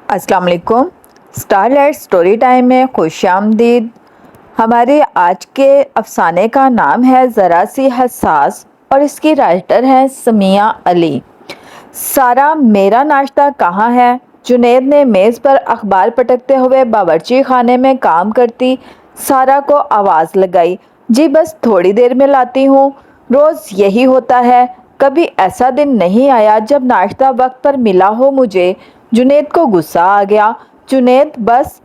अस्सलाम वालेकुम। Starlight story time में खुश आमदीद। हमारे आज के अफसाने का नाम है ज़रा सी हसास और इसकी राइटर है समिया अली। सारा मेरा नाश्ता कहाँ है? जुनैद ने मेज़ पर अखबार पटकते हुए बावर्ची खाने में काम करती सारा को आवाज़ लगाई। जी बस थोड़ी देर में लाती हूँ। रोज़ यही होता है, कभी ऐसा दिन नहीं आया जब नाश्ता वक्त पर मिला हो मुझे। जुनैद को गुस्सा आ गया। जुनैद बस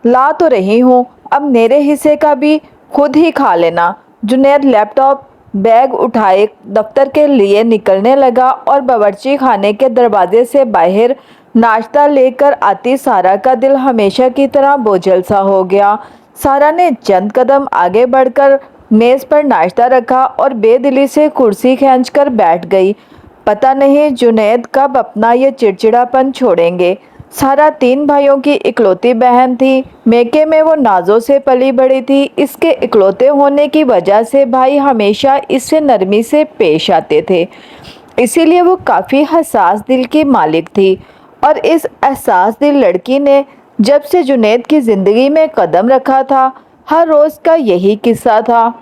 ला तो रही हूँ, अब मेरे हिस्से का भी खुद ही खा लेना। जुनैद लैपटॉप बैग उठाए दफ्तर के लिए निकलने लगा और बावर्ची खाने के दरवाजे से बाहर नाश्ता लेकर आती सारा का दिल हमेशा की तरह बोझल सा हो गया। सारा ने चंद कदम आगे बढ़कर मेज़ पर नाश्ता रखा और बेदिली से कुर्सी खींचकर बैठ गई। पता नहीं जुनैद कब अपना ये चिड़चिड़ापन छोड़ेंगे। सारा 3 भाइयों की इकलौती बहन थी। मेके में वो नाजों से पली बड़ी थी। इसके इकलौते होने की वजह से भाई हमेशा इससे नरमी से पेश आते थे, इसीलिए वो काफ़ी हसास दिल की मालिक थी। और इस एहसास दिल लड़की ने जब से जुनैद की ज़िंदगी में कदम रखा था, हर रोज़ का यही किस्सा था।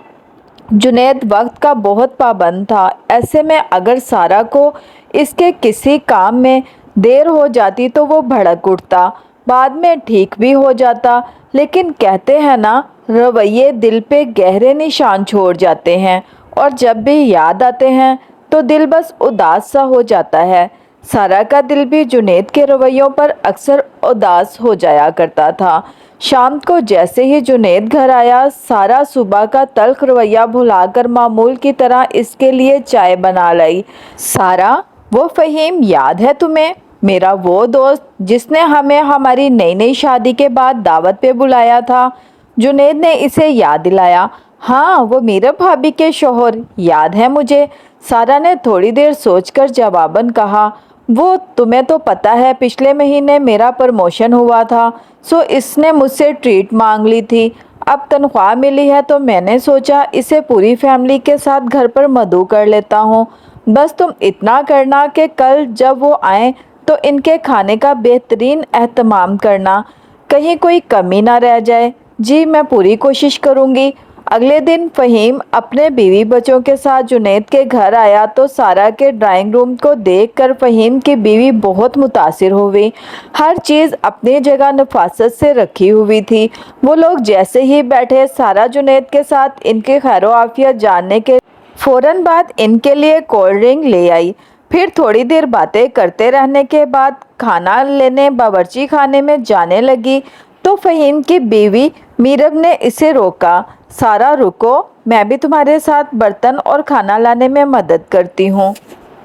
जुनैद वक्त का बहुत पाबंद था। ऐसे में अगर सारा को इसके किसी काम में देर हो जाती तो वो भड़क उठता, बाद में ठीक भी हो जाता। लेकिन कहते हैं ना, रवैये दिल पे गहरे निशान छोड़ जाते हैं और जब भी याद आते हैं तो दिल बस उदास सा हो जाता है। सारा का दिल भी जुनैद के रवैयों पर अक्सर उदास हो जाया करता था। शाम को जैसे ही जुनैद घर आया, सारा सुबह का तल्ख रवैया भुलाकर मामूल की तरह इसके लिए चाय बना लाई। सारा, वो फ़हीम याद है तुम्हें? मेरा वो दोस्त जिसने हमें हमारी नई नई शादी के बाद दावत पे बुलाया था। जुनैद ने इसे याद दिलाया। हाँ, वो मीरा भाभी के शोहर, याद है मुझे। सारा ने थोड़ी देर सोचकर जवाबन कहा, वो तुम्हें तो पता है पिछले महीने मेरा प्रमोशन हुआ था, सो इसने मुझसे ट्रीट मांग ली थी। अब तनख्वाह मिली है तो मैंने सोचा इसे पूरी फैमिली के साथ घर पर मदऊ कर लेता हूँ। बस तुम इतना करना कि कल जब वो आए तो इनके खाने का बेहतरीन एहतमाम करना, कहीं कोई कमी ना रह जाए। जी मैं पूरी कोशिश करूँगी। अगले दिन फ़हीम अपने बीवी बच्चों के साथ जुनैद के घर आया तो सारा के ड्राइंग रूम को देखकर फ़हीम की बीवी बहुत मुतासिर हुई। हर चीज़ अपनी जगह नफासत से रखी हुई थी। वो लोग जैसे ही बैठे, सारा जुनैद के साथ इनके खैरो आफियत जानने के फ़ौरन बाद इनके लिए कोल्ड ड्रिंक ले आई। फिर थोड़ी देर बातें करते रहने के बाद खाना लेने बावर्ची खाने में जाने लगी तो फ़हीम की बीवी मीरब ने इसे रोका। सारा रुको, मैं भी तुम्हारे साथ बर्तन और खाना लाने में मदद करती हूँ।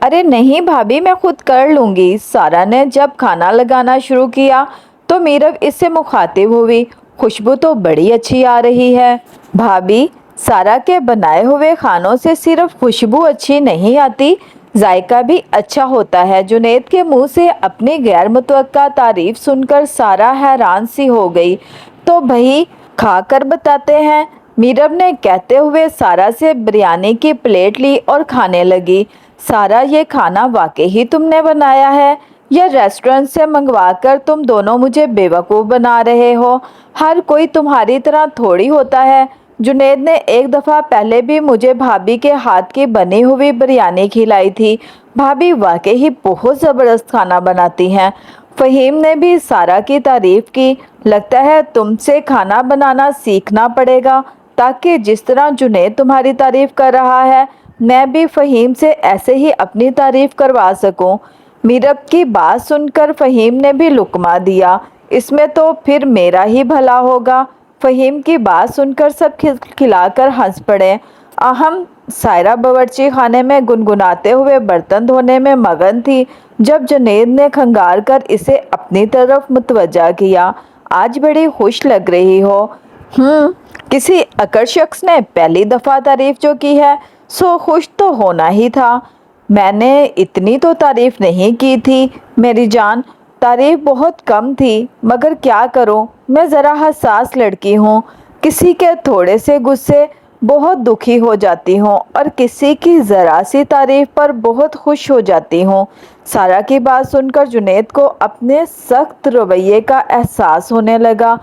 अरे नहीं भाभी, मैं खुद कर लूँगी। सारा ने जब खाना लगाना शुरू किया तो मीरब इससे मुखातिब हुई। खुशबू तो बड़ी अच्छी आ रही है। भाभी, सारा के बनाए हुए खानों से सिर्फ खुशबू अच्छी नहीं आती, जायका भी अच्छा होता है। जुनैद के मुंह से अपनी गैर मुतवक्का तारीफ सुनकर सारा हैरान सी हो गई। तो भाई खाकर बताते हैं, मीरब ने कहते हुए सारा से बिरयानी की प्लेट ली और खाने लगी। सारा, ये खाना वाकई ही तुमने बनाया है या रेस्टोरेंट से मंगवाकर तुम दोनों मुझे बेवकूफ़ बना रहे हो? हर कोई तुम्हारी तरह थोड़ी होता है। जुनैद ने एक दफ़ा पहले भी मुझे भाभी के हाथ की बनी हुई बिरयानी खिलाई थी। भाभी वाकई ही बहुत ज़बरदस्त खाना बनाती हैं। फ़हीम ने भी सारा की तारीफ़ की। लगता है तुमसे खाना बनाना सीखना पड़ेगा, ताकि जिस तरह जुनैद तुम्हारी तारीफ़ कर रहा है, मैं भी फ़हीम से ऐसे ही अपनी तारीफ़ करवा सकूं। मीरब की बात सुनकर फ़हीम ने भी लुकमा दिया। इसमें तो फिर मेरा ही भला होगा। फ़हीम की बात सुनकर सब खिलखिलाकर हंस पड़े। अहम सायरा बावर्ची खाने में गुनगुनाते हुए बर्तन धोने में मगन थी जब जुनैद ने खंगार कर इसे अपनी तरफ मुतवज्जा किया। आज बड़ी खुश लग रही हो। किसी अकड़ शख्स ने पहली दफ़ा तारीफ़ जो की है, सो खुश तो होना ही था। मैंने इतनी तो तारीफ़ नहीं की थी मेरी जान, तारीफ़ बहुत कम थी, मगर क्या करूं, मैं ज़रा हसास लड़की हूं। किसी के थोड़े से गुस्से बहुत दुखी हो जाती हूँ और किसी की ज़रा सी तारीफ पर बहुत खुश हो जाती हूँ। सारा की बात सुनकर जुनैद को अपने सख्त रवैये का एहसास होने लगा।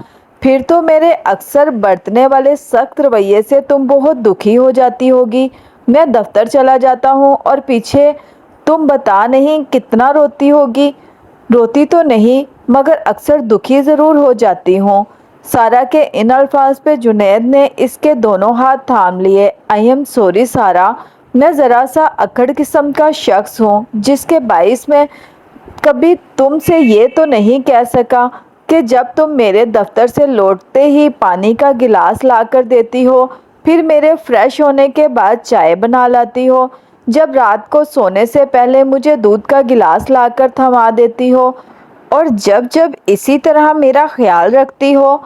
फिर तो मेरे अक्सर बरतने वाले सख्त रवैये से तुम बहुत दुखी हो जाती होगी। मैं दफ्तर चला जाता हूँ और पीछे तुम बता नहीं कितना रोती होगी। रोती तो नहीं मगर अक्सर दुखी ज़रूर हो जाती हूँ। सारा के इन अल्फाज पे जुनैद ने इसके दोनों हाथ थाम लिए। आई एम सॉरी सारा, मैं ज़रा सा अकड़ किस्म का शख्स हूँ जिसके बाइस मैं कभी तुमसे ये तो नहीं कह सका कि जब तुम मेरे दफ्तर से लौटते ही पानी का गिलास लाकर देती हो, फिर मेरे फ्रेश होने के बाद चाय बना लाती हो, जब रात को सोने से पहले मुझे दूध का गिलास लाकर थमा देती हो, और जब जब इसी तरह मेरा ख्याल रखती हो,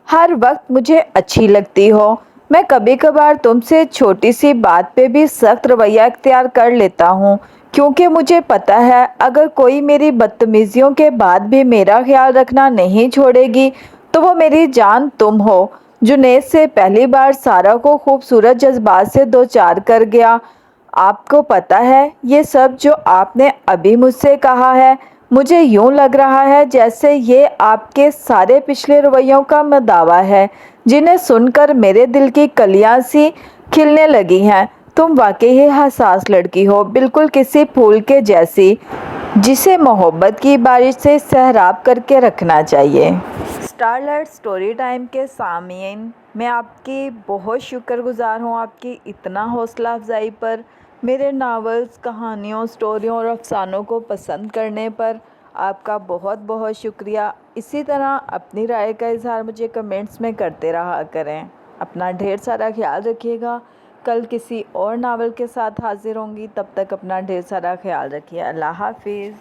हर वक्त मुझे अच्छी लगती हो। मैं कभी कभार तुमसे छोटी सी बात पे भी सख्त रवैया इख्तियार कर लेता हूँ, क्योंकि मुझे पता है अगर कोई मेरी बदतमीज़ियों के बाद भी मेरा ख्याल रखना नहीं छोड़ेगी तो वो मेरी जान तुम हो। जुनैद से पहली बार सारा को खूबसूरत जज्बात से दो चार कर गया। आपको पता है ये सब जो आपने अभी मुझसे कहा है, मुझे यूं लग रहा है जैसे ये आपके सारे पिछले रवैयों का मदावा है, जिन्हें सुनकर मेरे दिल की कलियां सी खिलने लगी हैं। तुम वाकई ही हसास लड़की हो, बिल्कुल किसी फूल के जैसी, जिसे मोहब्बत की बारिश से सहराब करके रखना चाहिए। स्टारलाइट स्टोरी टाइम के सामीन, मैं आपकी बहुत शुक्रगुजार हूँ आपकी इतना हौसला अफजाई पर, मेरे नावल्स, कहानियों, स्टोरियों और अफसानों को पसंद करने पर आपका बहुत बहुत शुक्रिया। इसी तरह अपनी राय का इजहार मुझे कमेंट्स में करते रहा करें। अपना ढेर सारा ख्याल रखिएगा। कल किसी और नावल के साथ हाजिर होंगी, तब तक अपना ढेर सारा ख्याल रखिए। अल्लाह हाफिज़।